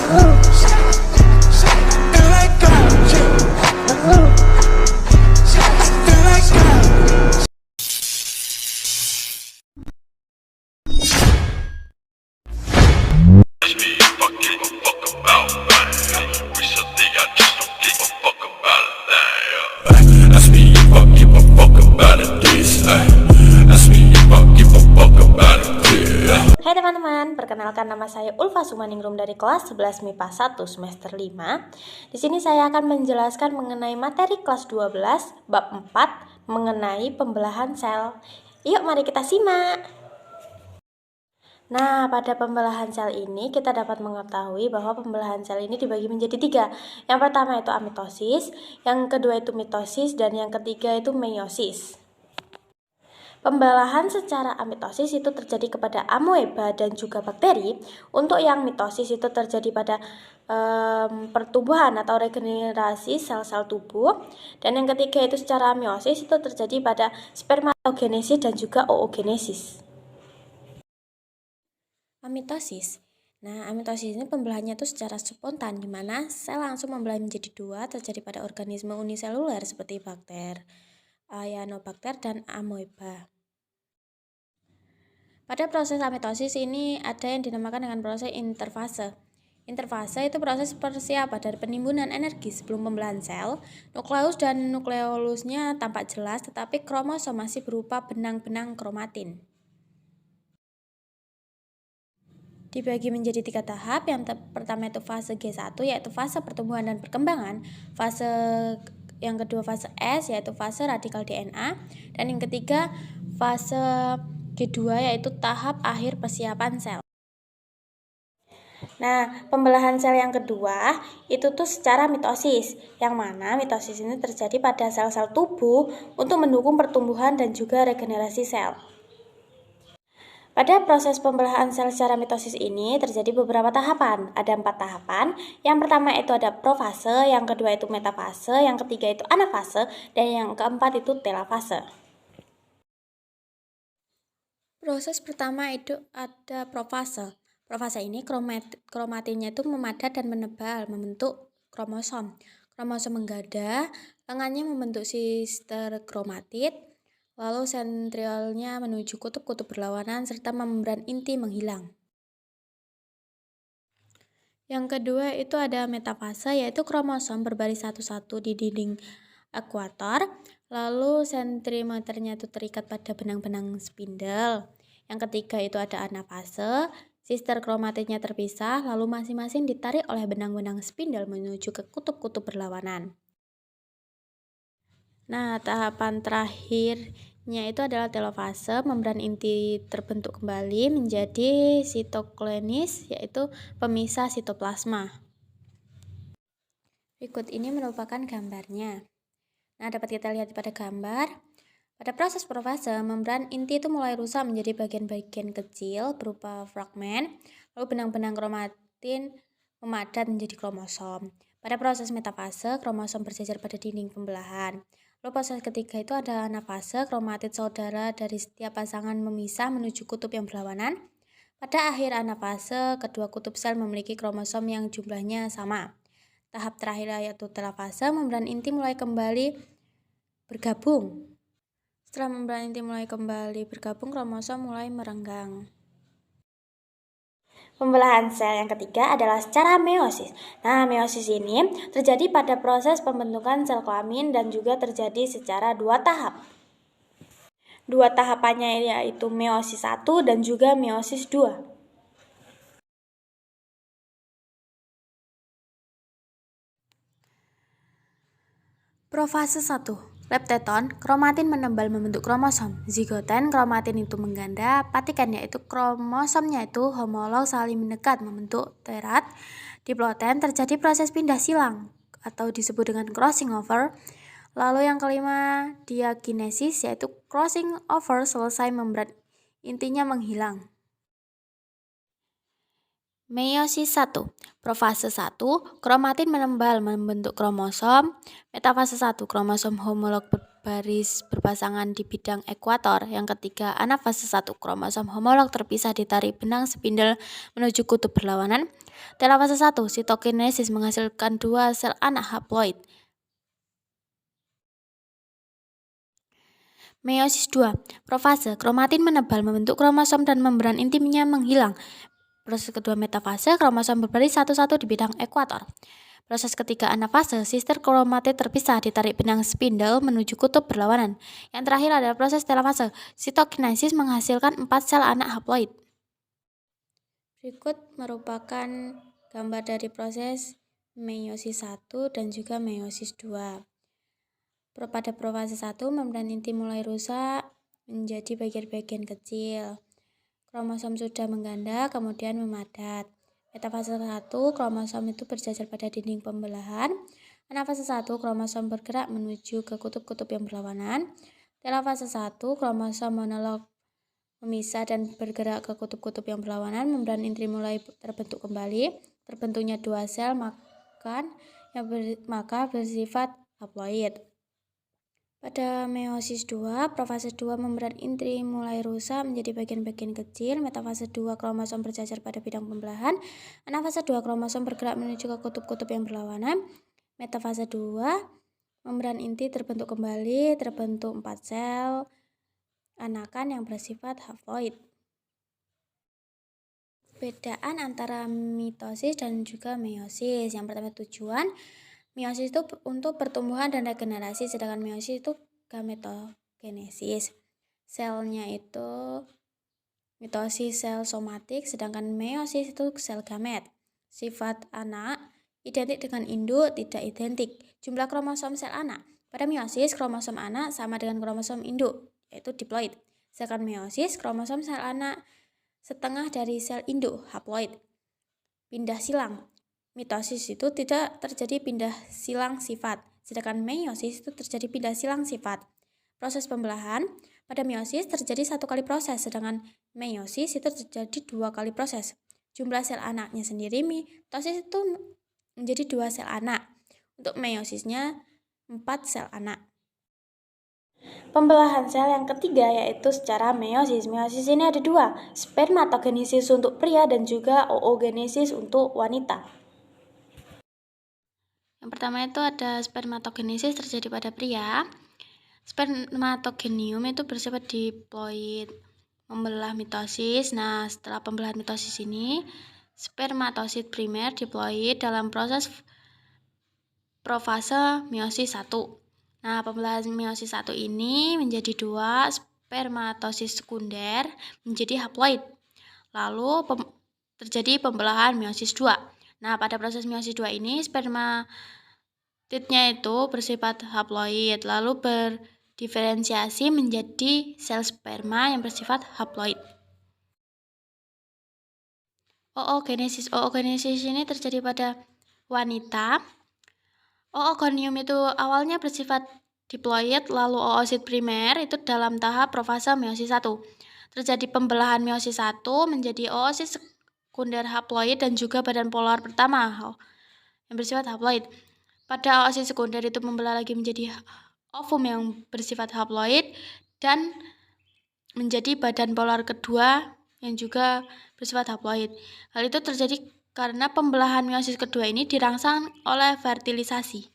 Hai teman-teman, perkenalkan nama saya Ulfa Sumaningrum dari kelas 11 MIPA 1 semester 5. Di sini saya akan menjelaskan mengenai materi kelas 12 bab 4 mengenai pembelahan sel. Yuk mari kita simak. Nah, pada pembelahan sel ini kita dapat mengetahui bahwa pembelahan sel ini dibagi menjadi 3. Yang pertama itu amitosis, yang kedua itu mitosis, dan yang ketiga itu meiosis. Pembelahan secara amitosis itu terjadi kepada amoeba dan juga bakteri. Untuk yang mitosis itu terjadi pada pertumbuhan atau regenerasi sel-sel tubuh. Dan yang ketiga itu secara meiosis itu terjadi pada spermatogenesis dan juga oogenesis. Amitosis. Nah, amitosis ini pembelahannya itu secara spontan, di mana sel langsung membelah menjadi 2, terjadi pada organisme uniseluler seperti bakter, cyanobacter, dan amoeba. Pada proses amitosis ini ada yang dinamakan dengan proses interfase. Interfase itu proses persiapan dari penimbunan energi sebelum pembelahan sel. Nukleus dan nukleolusnya tampak jelas, tetapi kromosom masih berupa benang-benang kromatin. Dibagi menjadi 3 tahap. Yang pertama itu fase G1, yaitu fase pertumbuhan dan perkembangan. Yang kedua fase S, yaitu fase radikal DNA. Dan yang ketiga fase G2, yaitu tahap akhir persiapan sel. Nah, pembelahan sel yang kedua itu tuh secara mitosis, yang mana mitosis ini terjadi pada sel-sel tubuh untuk mendukung pertumbuhan dan juga regenerasi sel. Pada proses pembelahan sel secara mitosis ini terjadi beberapa tahapan. Ada 4 tahapan. Yang pertama itu ada profase, yang kedua itu metafase, yang ketiga itu anafase, dan yang keempat itu telafase. Proses pertama itu ada profase. Profase ini kromatinnya itu memadat dan menebal, membentuk kromosom. Kromosom menggadah, lengannya membentuk sister kromatid, lalu sentriolnya menuju kutub-kutub berlawanan serta membran inti menghilang. Yang kedua itu ada metafase, yaitu kromosom berbaris satu-satu di dinding ekuator, lalu sentriomernya itu terikat pada benang-benang spindle. Yang ketiga itu ada anafase, sister kromatidnya terpisah, lalu masing-masing ditarik oleh benang-benang spindle menuju ke kutub-kutub berlawanan. Nah, tahapan terakhirnya itu adalah telofase, membran inti terbentuk kembali menjadi sitoklenis, yaitu pemisah sitoplasma. Berikut ini merupakan gambarnya. Nah, dapat kita lihat pada gambar. Pada proses profase, membran inti itu mulai rusak menjadi bagian-bagian kecil berupa fragmen, lalu benang-benang kromatin memadat menjadi kromosom. Pada proses metafase, kromosom berjejer pada dinding pembelahan. Lalu proses ketiga itu ada anafase, kromatid saudara dari setiap pasangan memisah menuju kutub yang berlawanan. Pada akhir anafase, kedua kutub sel memiliki kromosom yang jumlahnya sama. Tahap terakhir yaitu telafase, membran inti mulai kembali bergabung. Setelah membran inti mulai kembali bergabung, kromosom mulai merenggang. Pembelahan sel yang ketiga adalah secara meiosis. Nah, meiosis ini terjadi pada proses pembentukan sel kelamin dan juga terjadi secara 2 tahap. 2 tahapannya yaitu meiosis 1 dan juga meiosis 2. Profase 1. Lepteton, kromatin menebal membentuk kromosom. Zigoten, kromatin itu mengganda. Patiken, yaitu kromosomnya itu homolog saling mendekat membentuk terat. Diploten, terjadi proses pindah silang atau disebut dengan crossing over. Lalu yang kelima, diakinesis, yaitu crossing over selesai membran intinya menghilang. Meiosis 1. Profase 1, kromatin menembal membentuk kromosom. Metafase 1, kromosom homolog berbaris berpasangan di bidang ekuator. Yang ketiga, anafase 1, kromosom homolog terpisah ditarik benang spindel menuju kutub berlawanan. Telofase 1, sitokinesis menghasilkan 2 sel anak haploid. Meiosis 2, profase, kromatin menebal membentuk kromosom dan membran intimnya menghilang. Proses kedua, metafase, kromosom berbaris satu-satu di bidang ekuator. Proses ketiga, anafase, sister kromatid terpisah ditarik benang spindle menuju kutub berlawanan. Yang terakhir adalah proses telofase, sitokinesis menghasilkan 4 sel anak haploid. Berikut merupakan gambar dari proses meiosis 1 dan juga meiosis 2. Pada profase 1, membran inti mulai rusak menjadi bagian-bagian kecil. Kromosom sudah mengganda, kemudian memadat. Metafase 1, kromosom itu berjajar pada dinding pembelahan. Anafase 1, kromosom bergerak menuju ke kutub-kutub yang berlawanan. Telofase 1, kromosom monolog memisah dan bergerak ke kutub-kutub yang berlawanan. Membran inti mulai terbentuk kembali. Terbentuknya 2 sel maka bersifat haploid. Pada meiosis 2, profase 2, membran inti mulai rusak menjadi bagian-bagian kecil. Metafase 2, kromosom berjajar pada bidang pembelahan. Anafase 2, kromosom bergerak menuju ke kutub-kutub yang berlawanan. Metafase 2, membran inti terbentuk kembali, terbentuk 4 sel anakan yang bersifat haploid. Perbedaan antara mitosis dan juga meiosis. Yang pertama, tujuan meiosis itu untuk pertumbuhan dan regenerasi, sedangkan meiosis itu gametogenesis. Selnya itu mitosis sel somatik, sedangkan meiosis itu sel gamet. Sifat anak identik dengan induk, tidak identik. Jumlah kromosom sel anak. Pada meiosis, kromosom anak sama dengan kromosom induk, yaitu diploid. Sedangkan meiosis, kromosom sel anak setengah dari sel induk, haploid. Pindah silang. Mitosis itu tidak terjadi pindah silang sifat, sedangkan meiosis itu terjadi pindah silang sifat. Proses pembelahan, pada meiosis terjadi 1 kali proses, sedangkan meiosis itu terjadi 2 kali proses. Jumlah sel anaknya sendiri, mitosis itu menjadi 2 sel anak. Untuk meiosisnya 4 sel anak. Pembelahan sel yang ketiga yaitu secara meiosis. Meiosis ini ada 2, spermatogenesis untuk pria dan juga oogenesis untuk wanita. Yang pertama itu ada spermatogenesis terjadi pada pria. Spermatogenium itu bersifat diploid, membelah mitosis. Nah, setelah pembelahan mitosis ini, spermatosit primer diploid dalam proses profase meiosis 1. Nah, pembelahan meiosis 1 ini menjadi 2, spermatosit sekunder menjadi haploid. Lalu terjadi pembelahan meiosis 2. Nah, pada proses meiosis 2 ini spermatidnya itu bersifat haploid, lalu berdiferensiasi menjadi sel sperma yang bersifat haploid. Oogenesis. Oogenesis ini terjadi pada wanita. Oogonium itu awalnya bersifat diploid, lalu oosit primer itu dalam tahap profase meiosis 1. Terjadi pembelahan meiosis 1 menjadi oosit sekunder haploid dan juga badan polar pertama yang bersifat haploid. Pada oosit sekunder itu membelah lagi menjadi ovum yang bersifat haploid dan menjadi badan polar kedua yang juga bersifat haploid. Hal itu terjadi karena pembelahan meiosis kedua ini dirangsang oleh fertilisasi.